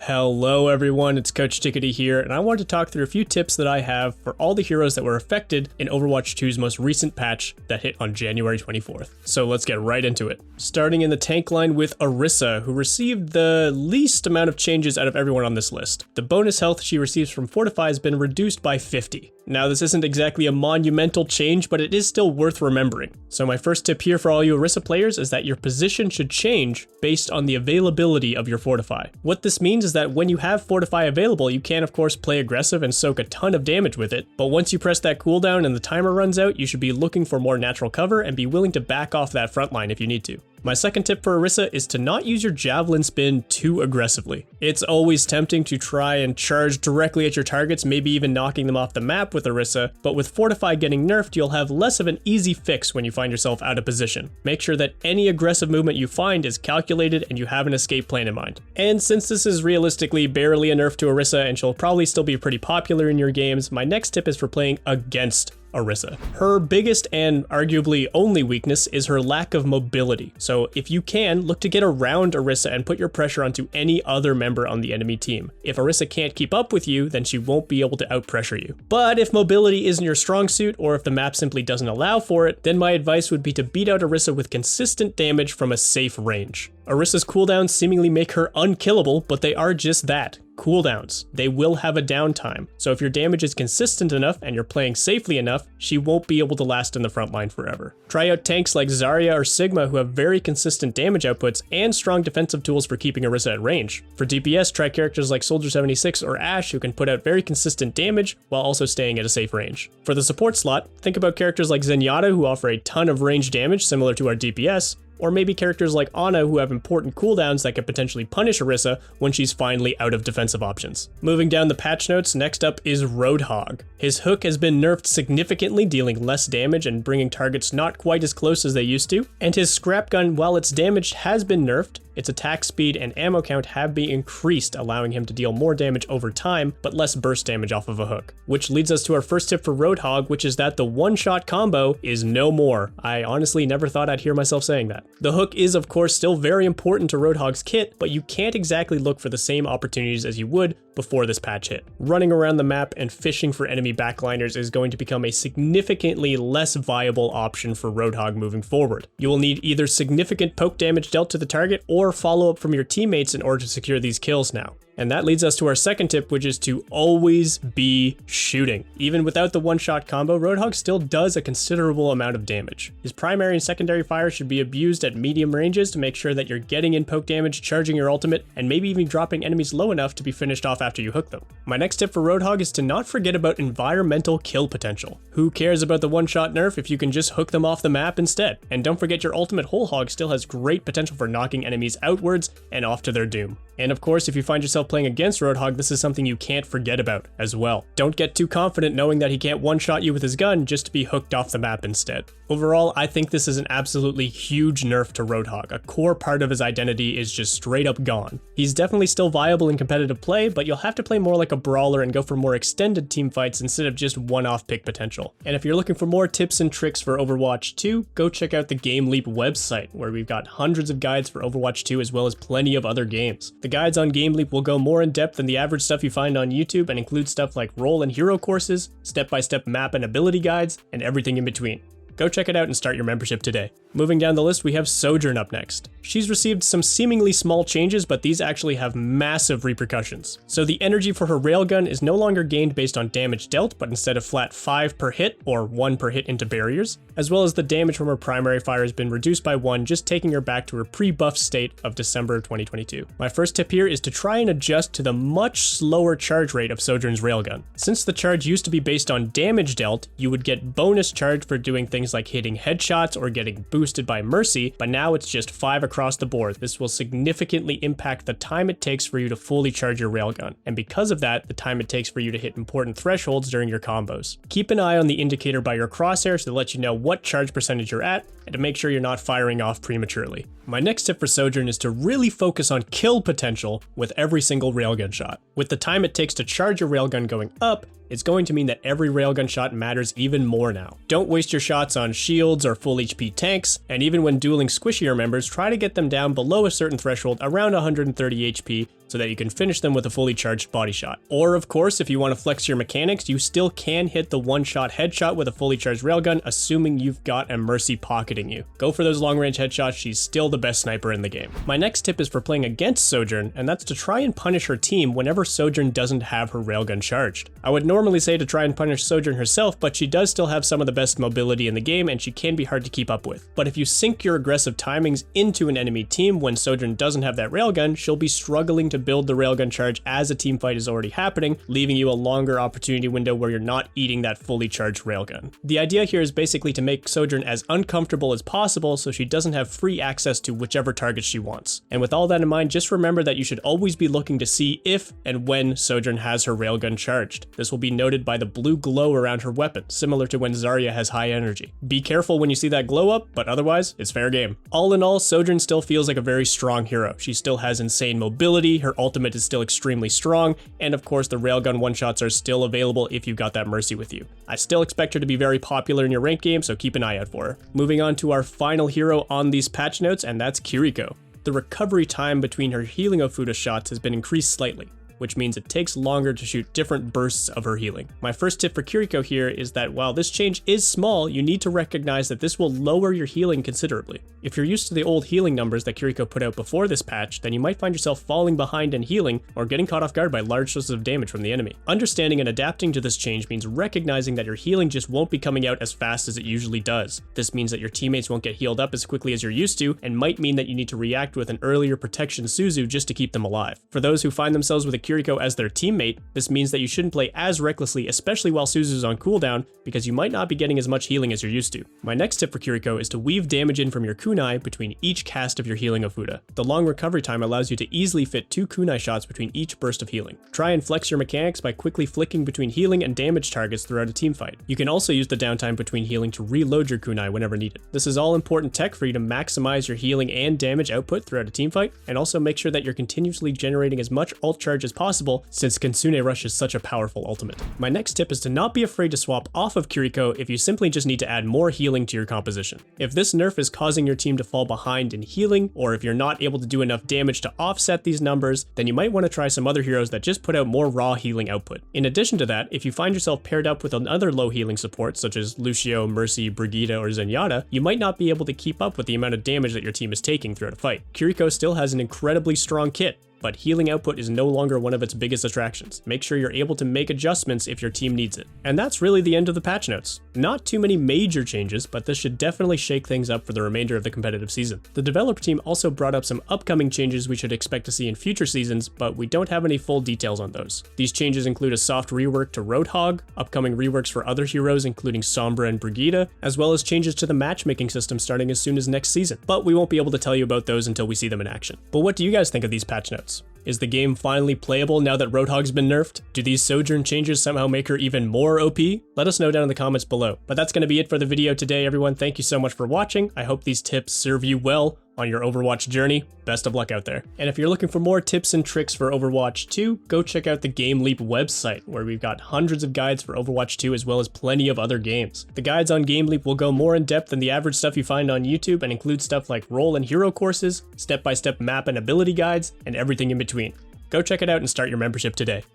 Hello everyone, it's Coach Tickety here, and I want to talk through a few tips that I have for all the heroes that were affected in Overwatch 2's most recent patch that hit on January 24th. So let's get right into it. Starting in the tank line with Orisa, who received the least amount of changes out of everyone on this list. The bonus health she receives from Fortify has been reduced by 50. Now this isn't exactly a monumental change, but it is still worth remembering. So my first tip here for all you Orisa players is that your position should change based on the availability of your Fortify. What this means is that when you have Fortify available, you can of course play aggressive and soak a ton of damage with it, but once you press that cooldown and the timer runs out, you should be looking for more natural cover and be willing to back off that front line if you need to. My second tip for Orisa is to not use your javelin spin too aggressively. It's always tempting to try and charge directly at your targets, maybe even knocking them off the map with Orisa, but with Fortify getting nerfed, you'll have less of an easy fix when you find yourself out of position. Make sure that any aggressive movement you find is calculated and you have an escape plan in mind. And since this is realistically barely a nerf to Orisa and she'll probably still be pretty popular in your games, my next tip is for playing against Orisa. Her biggest and arguably only weakness is her lack of mobility. So if you can, look to get around Orisa and put your pressure onto any other member on the enemy team. If Orisa can't keep up with you, then she won't be able to outpressure you. But if mobility isn't your strong suit, or if the map simply doesn't allow for it, then my advice would be to beat out Orisa with consistent damage from a safe range. Orisa's cooldowns seemingly make her unkillable, but they are just that. Cooldowns. They will have a downtime. So if your damage is consistent enough and you're playing safely enough, she won't be able to last in the front line forever. Try out tanks like Zarya or Sigma who have very consistent damage outputs and strong defensive tools for keeping Orisa at range. For DPS, try characters like Soldier 76 or Ashe who can put out very consistent damage while also staying at a safe range. For the support slot, think about characters like Zenyatta who offer a ton of range damage similar to our DPS, or maybe characters like Ana who have important cooldowns that could potentially punish Orisa when she's finally out of defensive options. Moving down the patch notes, next up is Roadhog. His hook has been nerfed significantly, dealing less damage and bringing targets not quite as close as they used to, and his scrap gun, while it's damaged, has been nerfed. Its attack speed and ammo count have been increased, allowing him to deal more damage over time, but less burst damage off of a hook. Which leads us to our first tip for Roadhog, which is that the one-shot combo is no more. I honestly never thought I'd hear myself saying that. The hook is of course still very important to Roadhog's kit, but you can't exactly look for the same opportunities as you would before this patch hit. Running around the map and fishing for enemy backliners is going to become a significantly less viable option for Roadhog moving forward. You will need either significant poke damage dealt to the target or follow-up from your teammates in order to secure these kills now. And that leads us to our second tip, which is to always be shooting. Even without the one-shot combo, Roadhog still does a considerable amount of damage. His primary and secondary fire should be abused at medium ranges to make sure that you're getting in poke damage, charging your ultimate, and maybe even dropping enemies low enough to be finished off after you hook them. My next tip for Roadhog is to not forget about environmental kill potential. Who cares about the one-shot nerf if you can just hook them off the map instead? And don't forget your ultimate Whole Hog still has great potential for knocking enemies outwards and off to their doom. And of course, if you find yourself playing against Roadhog, this is something you can't forget about as well. Don't get too confident knowing that he can't one-shot you with his gun just to be hooked off the map instead. Overall, I think this is an absolutely huge nerf to Roadhog. A core part of his identity is just straight up gone. He's definitely still viable in competitive play, but you'll have to play more like a brawler and go for more extended team fights instead of just one-off pick potential. And if you're looking for more tips and tricks for Overwatch 2, go check out the GameLeap website, where we've got hundreds of guides for Overwatch 2 as well as plenty of other games. The guides on GameLeap will go more in depth than the average stuff you find on YouTube and include stuff like role and hero courses, step-by-step map and ability guides, and everything in between. Go check it out and start your membership today. Moving down the list, we have Sojourn up next. She's received some seemingly small changes, but these actually have massive repercussions. So the energy for her railgun is no longer gained based on damage dealt, but instead of flat 5 per hit, or 1 per hit into barriers, as well as the damage from her primary fire has been reduced by 1, just taking her back to her pre-buff state of December 2022. My first tip here is to try and adjust to the much slower charge rate of Sojourn's railgun. Since the charge used to be based on damage dealt, you would get bonus charge for doing things like hitting headshots or getting boosted by Mercy, but now it's just 5 across the board. This will significantly impact the time it takes for you to fully charge your railgun, and because of that, the time it takes for you to hit important thresholds during your combos. Keep an eye on the indicator by your crosshairs to let you know what charge percentage you're at, and to make sure you're not firing off prematurely. My next tip for Sojourn is to really focus on kill potential with every single railgun shot. With the time it takes to charge your railgun going up, it's going to mean that every railgun shot matters even more now. Don't waste your shots on shields or full HP tanks, and even when dueling squishier members, try to get them down below a certain threshold around 130 HP so that you can finish them with a fully charged body shot. Or of course, if you want to flex your mechanics, you still can hit the one-shot headshot with a fully charged railgun, assuming you've got a Mercy pocketing you. Go for those long-range headshots, she's still the best sniper in the game. My next tip is for playing against Sojourn, and that's to try and punish her team whenever Sojourn doesn't have her railgun charged. I would normally say to try and punish Sojourn herself, but she does still have some of the best mobility in the game and she can be hard to keep up with. But if you sync your aggressive timings into an enemy team when Sojourn doesn't have that railgun, she'll be struggling to build the railgun charge as a team fight is already happening, leaving you a longer opportunity window where you're not eating that fully charged railgun. The idea here is basically to make Sojourn as uncomfortable as possible so she doesn't have free access to whichever target she wants. And with all that in mind, just remember that you should always be looking to see if and when Sojourn has her railgun charged. This will be noted by the blue glow around her weapon, similar to when Zarya has high energy. Be careful when you see that glow up, but otherwise, it's fair game. All in all, Sojourn still feels like a very strong hero. She still has insane mobility, her ultimate is still extremely strong, and of course the railgun one-shots are still available if you've got that Mercy with you. I still expect her to be very popular in your ranked game, so keep an eye out for her. Moving on to our final hero on these patch notes, and that's Kiriko. The recovery time between her healing Ofuda shots has been increased slightly, which means it takes longer to shoot different bursts of her healing. My first tip for Kiriko here is that while this change is small, you need to recognize that this will lower your healing considerably. If you're used to the old healing numbers that Kiriko put out before this patch, then you might find yourself falling behind in healing or getting caught off guard by large sources of damage from the enemy. Understanding and adapting to this change means recognizing that your healing just won't be coming out as fast as it usually does. This means that your teammates won't get healed up as quickly as you're used to, and might mean that you need to react with an earlier protection Suzu just to keep them alive. For those who find themselves with a Kiriko as their teammate, this means that you shouldn't play as recklessly, especially while Suzu's on cooldown, because you might not be getting as much healing as you're used to. My next tip for Kiriko is to weave damage in from your kunai between each cast of your healing Ofuda. The long recovery time allows you to easily fit 2 kunai shots between each burst of healing. Try and flex your mechanics by quickly flicking between healing and damage targets throughout a team fight. You can also use the downtime between healing to reload your kunai whenever needed. This is all important tech for you to maximize your healing and damage output throughout a team fight, and also make sure that you're continuously generating as much ult charge as possible, since Kitsune Rush is such a powerful ultimate. My next tip is to not be afraid to swap off of Kiriko if you simply just need to add more healing to your composition. If this nerf is causing your team to fall behind in healing, or if you're not able to do enough damage to offset these numbers, then you might want to try some other heroes that just put out more raw healing output. In addition to that, if you find yourself paired up with another low healing support, such as Lucio, Mercy, Brigitte, or Zenyatta, you might not be able to keep up with the amount of damage that your team is taking throughout a fight. Kiriko still has an incredibly strong kit, but healing output is no longer one of its biggest attractions. Make sure you're able to make adjustments if your team needs it. And that's really the end of the patch notes. Not too many major changes, but this should definitely shake things up for the remainder of the competitive season. The developer team also brought up some upcoming changes we should expect to see in future seasons, but we don't have any full details on those. These changes include a soft rework to Roadhog, upcoming reworks for other heroes including Sombra and Brigitte, as well as changes to the matchmaking system starting as soon as next season. But we won't be able to tell you about those until we see them in action. But what do you guys think of these patch notes? Is the game finally playable now that Roadhog's been nerfed? Do these Sojourn changes somehow make her even more OP? Let us know down in the comments below. But that's going to be it for the video today, everyone. Thank you so much for watching. I hope these tips serve you well on your Overwatch journey. Best of luck out there. And if you're looking for more tips and tricks for Overwatch 2, go check out the GameLeap website, where we've got hundreds of guides for Overwatch 2 as well as plenty of other games. The guides on GameLeap will go more in depth than the average stuff you find on YouTube and include stuff like role and hero courses, step-by-step map and ability guides, and everything in between. Go check it out and start your membership today.